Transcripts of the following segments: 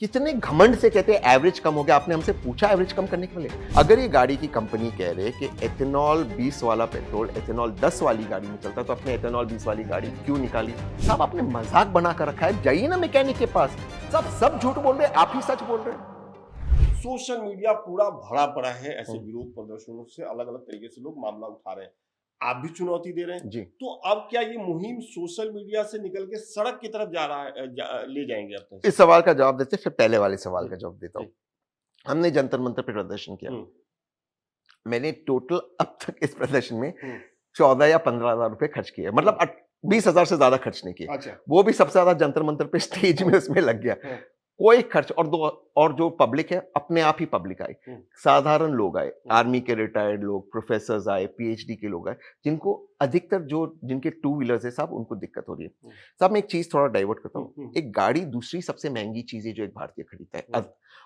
कितने घमंड से कहते हैं एवरेज कम हो गया। आपने हमसे पूछा एवरेज कम करने के लिए? अगर ये गाड़ी की कंपनी कह रहे कि एथेनॉल 20 वाला पेट्रोल एथेनॉल 10 वाली गाड़ी में चलता है, तो आपने एथेनॉल 20 वाली गाड़ी क्यों निकाली? साहब आपने मजाक बना कर रखा है, जाइए ना मैकेनिक के पास। सब झूठ बोल रहे हैं, आप ही सच बोल रहे हैं। सोशल मीडिया पूरा भरा पड़ा है ऐसे विरोध प्रदर्शनों से। अलग अलग तरीके से लोग मामला उठा रहे हैं, आप भी चुनौती दे रहे हैं। जी। तो अब क्या ये मुहिम सोशल मीडिया से निकल के सड़क की तरफ जा रहा है, ले जाएंगे अपने इस सवाल का जवाब देते फिर पहले वाले सवाल का जवाब देता हूँ। जी। हमने जंतर मंतर पे प्रदर्शन किया। मैंने टोटल अब तक इस प्रदर्शन में 14 या 15,000 रुपए खर्च किए, मतलब 20,000 से ज्यादा खर्च नहीं किए। अच्छा। वो भी सबसे ज्यादा जंतर मंतर पे स्टेज में उसमें लग गया। कोई खर्च और जो पब्लिक है अपने आप ही पब्लिक आई, साधारण लोग आए, आर्मी के रिटायर्ड लोग, प्रोफेसर्स आए, पीएचडी के लोग आए, जिनको अधिकतर जिनके टू व्हीलर्स है साहब, उनको दिक्कत हो रही है। साहब मैं एक चीज थोड़ा डाइवर्ट करता हूँ। एक गाड़ी दूसरी सबसे महंगी चीज है जो एक भारतीय खरीदता है।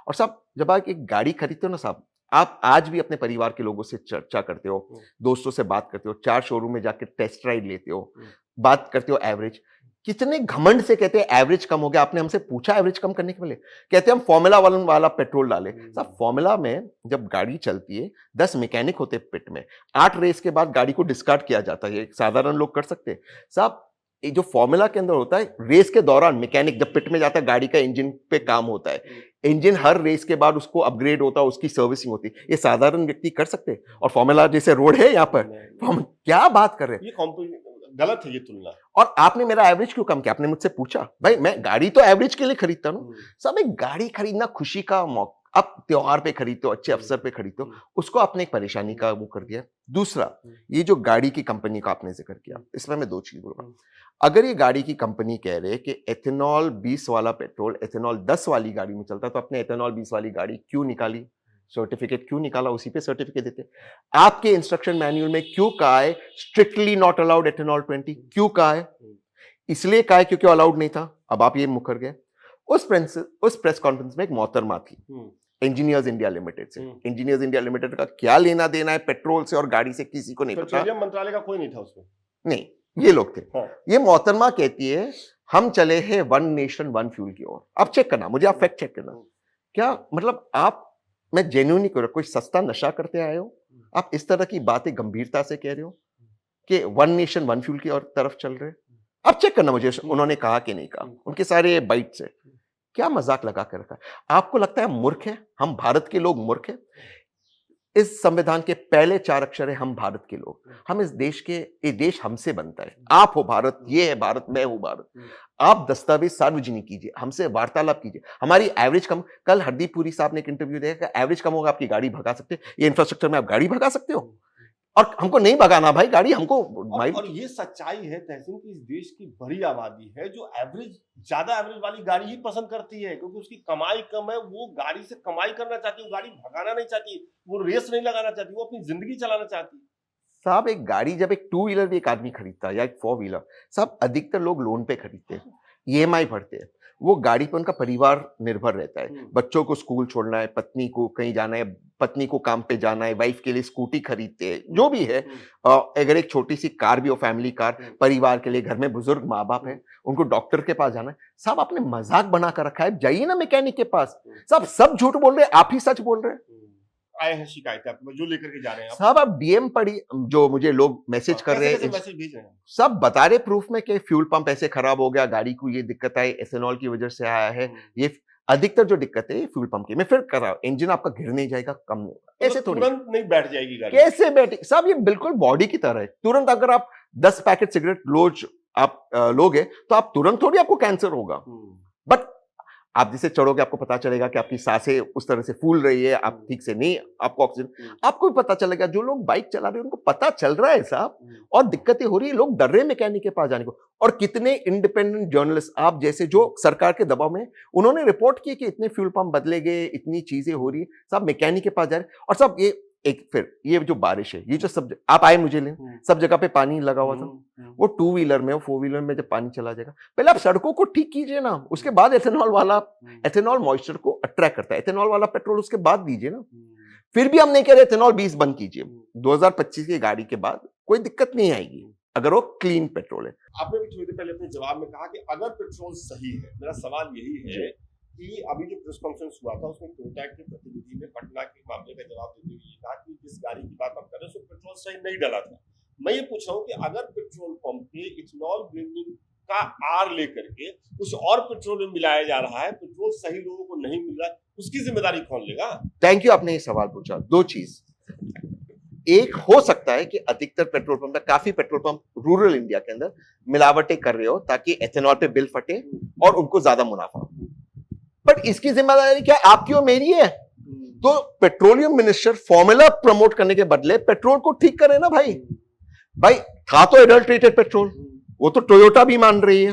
और साहब जब आप एक गाड़ी खरीदते हो ना साहब, आप आज भी अपने परिवार के लोगों से चर्चा करते हो, दोस्तों से बात करते हो, 4 शोरूम में जाकर टेस्ट राइड लेते हो, बात करते हो एवरेज। कितने घमंड से कहते हैं एवरेज कम हो गया। आपने हमसे पूछा एवरेज कम करने के लिए? कहते हैं हम फॉर्मूला 1 वाला पेट्रोल डाले। साहब फॉर्मूला में जब गाड़ी चलती है 10 मैकेनिक होते हैं पिट में, 8 रेस के बाद गाड़ी को डिस्कार्ड किया जाता है। साधारण लोग कर सकते हैं साहब। ये जो फॉर्मूला के अंदर होता है, रेस के दौरान मैकेनिक जब पिट में जाता है, गाड़ी का इंजन पे काम होता है, इंजन हर रेस के बाद उसको अपग्रेड होता है, उसकी सर्विसिंग होती है। ये साधारण व्यक्ति कर सकते हैं। और फॉर्मूला जैसे रोड है यहाँ पर, हम क्या बात कर रहे हैं? ये गलत है ये तुलना। और आपने मेरा एवरेज क्यों कम किया? आपने मुझसे पूछा? भाई मैं गाड़ी तो एवरेज के लिए खरीदता हूँ। सब एक गाड़ी खरीदना खुशी का मौका, आप त्योहार पे खरीदते हो, अच्छे अवसर पे खरीदते हो, उसको आपने एक परेशानी का वो कर दिया। दूसरा, ये जो गाड़ी की कंपनी का आपने जिक्र किया, इसमें मैं 2 चीज बोलूंगा। अगर ये गाड़ी की कंपनी कह रहे कि एथेनॉल 20 वाला पेट्रोल एथेनॉल 10 वाली गाड़ी में चलता है, तो आपने एथेनॉल 20 वाली गाड़ी क्यों निकाली? सर्टिफिकेट क्यों निकाला? उसी पे सर्टिफिकेट देते। आपके इंस्ट्रक्शन मैन्युअल में क्यों कहा है स्ट्रिक्टली नॉट अलाउड एथेनॉल 20? क्यों कहा है? इसलिए कहा है क्योंकि अलाउड नहीं था। अब आप ये मुकर गए। उस प्रेस कॉन्फ्रेंस में एक मोहतरमा थी इंजीनियर्स इंडिया लिमिटेड से। इंजीनियर्स इंडिया लिमिटेड का क्या लेना देना है पेट्रोल से और गाड़ी से, किसी को नहीं पता। पेट्रोलियम मंत्रालय का कोई नहीं था उसमें। नहीं, ये लोग थे। ये मोहतरमा कहती है हम चले हैं वन नेशन वन फ्यूल की ओर। अब चेक करना, मुझे आप फैक्ट चेक करना। क्या मतलब आप, मैं जेन्युइन नहीं कर रहा, कोई सस्ता नशा करते आए हो? आप इस तरह की बातें गंभीरता से कह रहे हो कि वन नेशन वन फ्यूल की ओर तरफ चल रहे हैं? अब चेक करना मुझे उन्होंने कहा कि नहीं कहा, उनके सारे बाइट से। क्या मजाक लगा कर रखा है? आपको लगता है हम मूर्ख हैं? हम भारत के लोग मूर्ख हैं? इस संविधान के पहले 4 अक्षर है हम भारत के लोग। हम इस देश के, ये देश हमसे बनता है। आप हो भारत, ये है भारत, मैं हूं भारत। आप दस्तावेज सार्वजनिक कीजिए, हमसे वार्तालाप कीजिए। हमारी एवरेज कम, कल हरदीप पुरी साहब ने एक इंटरव्यू दिया कि एवरेज कम होगा आपकी गाड़ी भगा सकते हैं। ये इंफ्रास्ट्रक्चर में आप गाड़ी भगा सकते हो? और हमको नहीं भगाना भाई गाड़ी, हमको और ये सच्चाई है तहसीन की, इस देश की बड़ी आबादी है जो ज्यादा एवरेज वाली गाड़ी ही पसंद करती है, क्योंकि उसकी कमाई कम है। वो गाड़ी से कमाई करना चाहती है, वो गाड़ी भगाना नहीं चाहती, वो रेस नहीं लगाना चाहती, वो अपनी जिंदगी चलाना चाहती है। साहब एक गाड़ी, जब एक 2 व्हीलर भी एक आदमी खरीदता है या एक 4 व्हीलर, साहब अधिकतर लोग लोन पे खरीदते हैं, ईएमआई भरते हैं। वो गाड़ी पर उनका परिवार निर्भर रहता है। बच्चों को स्कूल छोड़ना है, पत्नी को कहीं जाना है, पत्नी को काम पे जाना है, वाइफ के लिए स्कूटी खरीदते हैं, जो भी है। अगर एक छोटी सी कार भी हो, फैमिली कार, परिवार के लिए, घर में बुजुर्ग माँ बाप है, उनको डॉक्टर के पास जाना है। साहब आपने मजाक बना कर रखा है, जाइए ना मैकेनिक के पास। साहब सब झूठ बोल रहे हैं, आप ही सच बोल रहे हैं। आए हैं शिकायत आपको, जो लेकर के जा रहे हैं साहब आप डीएम पढ़ी, जो मुझे लोग मैसेज कर रहे हैं, मैसेज भेज रहे हैं, सब बता रहे प्रूफ में कि फ्यूल पंप ऐसे खराब हो गया, गाड़ी को ये दिक्कत आई, एथेनॉल की वजह से आया है। ये अधिकतर जो दिक्कत है ये फ्यूल पंप की। मैं फिर कर रहा हूं, इंजन आपका गिर नहीं जाएगा, कम नहीं होगा, ऐसे थोड़ी तुरंत नहीं बैठ जाएगी गाड़ी। कैसे बैठी? साहब ये बिल्कुल बॉडी की तरह है। तुरंत अगर आप 10 पैकेट सिगरेट रोज आप लोगे तो आप तुरंत थोड़ी आपको कैंसर होगा। बट आप जिसे चढ़ोगे आपको पता चलेगा कि आपकी सांसें उस तरह से फूल रही है, आप ठीक से नहीं, आपको ऑक्सीजन, आपको भी पता चलेगा। जो लोग बाइक चला रहे हैं उनको पता चल रहा है साहब, और दिक्कतें हो रही है, लोग डर रहे हैं मैकेनिक के पास जाने को। और कितने इंडिपेंडेंट जर्नलिस्ट आप जैसे जो सरकार के दबाव में, उन्होंने रिपोर्ट की कि इतने फ्यूल पंप बदले गए, इतनी चीजें हो रही है, साहब मैकेनिक के पास जा रहे हैं। और साहब ये एक, फिर ये जो बारिश है, ये जो सब आप आए मुझे लें, सब जगह पे पानी लगा हुआ था। वो 2 व्हीलर में, 4 व्हीलर में जब पानी चला जाएगा, पहले आप सड़कों को ठीक कीजिए ना, उसके बाद एथेनॉल वाला, एथेनॉल मॉइस्चर को अट्रैक्ट करता है, एथेनॉल वाला पेट्रोल उसके बाद दीजिए ना। फिर भी हम नहीं कह रहे एथेनॉल 20 बंद कीजिए। 2025 की गाड़ी के बाद कोई दिक्कत नहीं आएगी अगर वो क्लीन पेट्रोल है। आपने भी थोड़ी देर पहले अपने जवाब में कहा कि अगर पेट्रोल सही है, मेरा सवाल यही है कि अभी जो प्रेस कॉन्फ्रेंस हुआ था उसमें टोयोटा के प्रतिनिधि ने पटना के मामले का जवाब देते हुए ये कहा कि जिस गाड़ी की बात आप कर रहे हैं उसमें पेट्रोल सही नहीं डला था। मैं ये पूछ रहा हूँ कि अगर पेट्रोल पंप पे इथेनॉल ब्लेंडिंग का आर लेकर के कुछ और पेट्रोल में मिलाया जा रहा है, पेट्रोल सही लोगों को नहीं मिल रहा है, उसकी जिम्मेदारी कौन लेगा? थैंक यू, आपने ये सवाल पूछा। दो चीज, एक हो सकता है कि अधिकतर पेट्रोल पंप, काफी पेट्रोल पंप रूरल इंडिया के अंदर मिलावटें कर रहे हो ताकि एथेनॉल पे बिल फटे और उनको ज्यादा मुनाफा हो, बट इसकी जिम्मेदारी क्या आपकी और मेरी है? तो पेट्रोलियम मिनिस्टर फॉर्मूला प्रमोट करने के बदले पेट्रोल को ठीक करे ना भाई। भाई था तो एडल्ट्रेटेड पेट्रोल, वो तो टोयोटा भी मान रही है,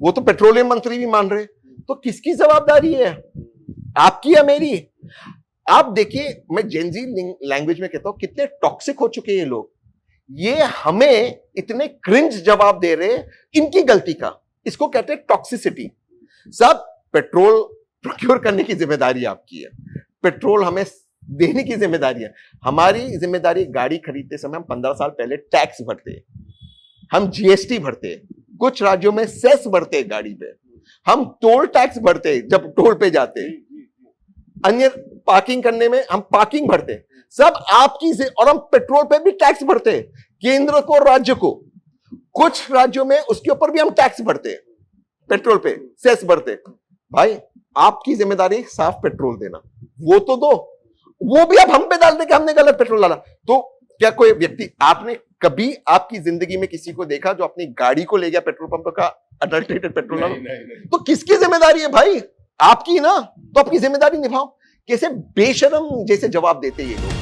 वो तो पेट्रोलियम मंत्री भी मान रहे, तो किसकी जवाबदारी है, आपकी या मेरी? आप देखिए, मैं जेनजी लैंग्वेज में कहता हूं कितने टॉक्सिक हो चुके हैं ये लोग, ये हमें इतने क्रिंज जवाब दे रहे, इनकी गलती का, इसको कहते हैं टॉक्सिसिटी। सब पेट्रोल प्रोक्योर करने की जिम्मेदारी आपकी है, पेट्रोल हमें देने की जिम्मेदारी है। हमारी जिम्मेदारी, गाड़ी खरीदते समय हम 15 साल पहले टैक्स भरते हैं, हम जीएसटी भरते हैं, कुछ राज्यों में सेस भरते हैं गाड़ी पे, हम टोल टैक्स भरते हैं जब टोल पे जाते हैं, अन्य पार्किंग करने में हम पार्किंग भरते हैं, सब आपकी और हम पेट्रोल पे भी टैक्स भरते हैं, केंद्र को, राज्य को। कुछ राज्यों में उसके ऊपर भी हम टैक्स भरते हैं, पेट्रोल पे सेस भरते हैं। भाई आपकी जिम्मेदारी साफ पेट्रोल देना, वो तो दो, वो भी अब हम पे डाल दे कि हमने गलत पेट्रोल डाला। तो क्या कोई व्यक्ति, आपने कभी आपकी जिंदगी में किसी को देखा जो अपनी गाड़ी को ले गया पेट्रोल पंप का अडल्ट्रेटेड पेट्रोल डाला? तो किसकी जिम्मेदारी है भाई? आपकी ना, तो अपनी जिम्मेदारी निभाओ। कैसे बेशरम जैसे जवाब देते ये लोग।